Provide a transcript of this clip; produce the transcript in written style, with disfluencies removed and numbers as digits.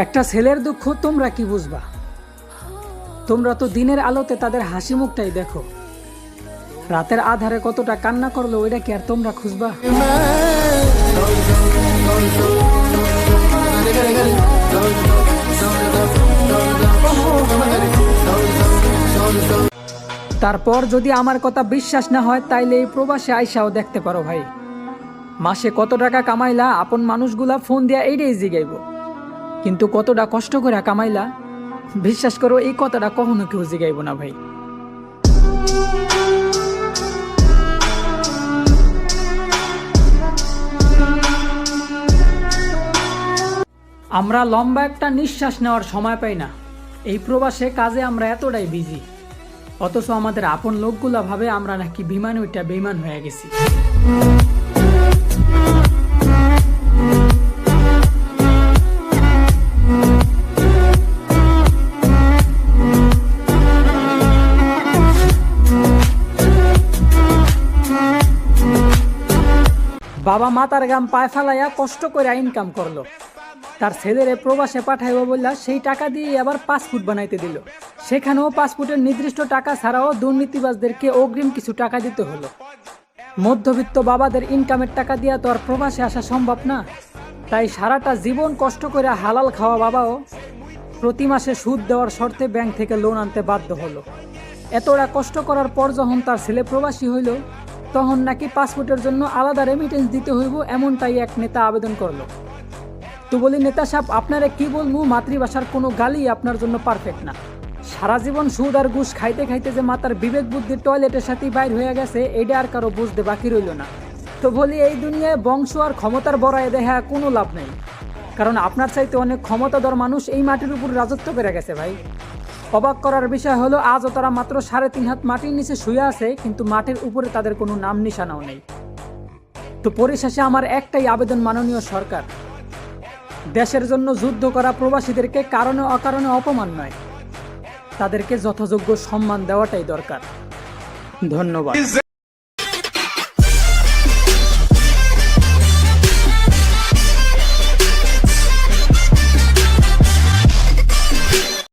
একটা ছেলের দুঃখ তোমরা কি বুঝবা? তোমরা তো দিনের আলোতে তাদের হাসি মুখটাই দেখো, রাতের আধারে কতটা কান্না করলো ওইটা কি আর তোমরা খুঁজবা? তারপর যদি আমার কথা বিশ্বাস না হয় তাইলে এই প্রবাসে আইসাও দেখতে পারো ভাই। মাসে কত টাকা কামাইলা আপন মানুষগুলা ফোন দিয়া এইটাই জিগাইব, কিন্তু কতটা কষ্ট করে কামাইলা বিশ্বাস করো এই কথাটা কখনো কেউ জিগাইব না ভাই। আমরা লম্বা একটা নিঃশ্বাস নেওয়ার সময় পাই না। এই প্রবাসে কাজে আমরা এতটাই বিজি, অথচ আমাদের আপন লোকগুলা ভাবে আমরা নাকি বিমান ওইটা বেইমান হয়ে গেছি। বাবা মাতার গাম পায়ে ফেলাইয়া কষ্ট করে ইনকাম করলো, তার ছেলেরে প্রবাসে পাঠাইব বললা সেই টাকা দিয়ে আবার পাসপোর্ট বানাইতে দিল। সেখানেও পাসপোর্টের নির্দিষ্ট টাকা ছাড়াও দুর্নীতিবাজদেরকে অগ্রিম কিছু টাকা দিতে হলো। মধ্যবিত্ত বাবাদের ইনকামের টাকা দিয়া তো আর প্রবাসে আসা সম্ভব না। তাই সারাটা জীবন কষ্ট করে হালাল খাওয়া বাবাও প্রতি মাসে সুদ দেওয়ার শর্তে ব্যাংক থেকে লোন আনতে বাধ্য হলো। এতটা কষ্ট করার পর যখন তার ছেলে প্রবাসী হইল, তখন নাকি পাসপোর্টের জন্য আলাদা রেমিটেন্স দিতে হইব, এমনটাই এক নেতা আবেদন করলো। তো বলি নেতা সাহেব, আপনারা কি বলবো, মাতৃভাষার কোনো গালি আপনার জন্য পারফেক্ট না। সারা জীবন সুদ আর ঘুষ খাইতে খাইতে যে মাতার বিবেক বুদ্ধি টয়লেটের সাথেই বাইর হয়ে গেছে, এটা আর কারো বুঝতে বাকি রইল না। তো বলি এই দুনিয়ায় বংশ আর ক্ষমতার বড়ায় দেখা কোনো লাভ নেই, কারণ আপনার চাইতে অনেক ক্ষমতাধর মানুষ এই মাটির উপর রাজত্ব করে গেছে ভাই। অবাক করার বিষয় হলো আজও তারা মাত্র 3.5 হাত মাটির নিচে শুয়ে আছে, কিন্তু মাটির উপরে তাদের কোনো নাম নিশানাও নেই। তো পরিশেষে আমার একটাই আবেদন, মাননীয় সরকার, দেশের জন্য যুদ্ধ করা প্রবাসীদেরকে কারণে অকারণে অপমান নয়, তাদেরকে যথাযোগ্য সম্মান দেওয়াটাই দরকার। ধন্যবাদ।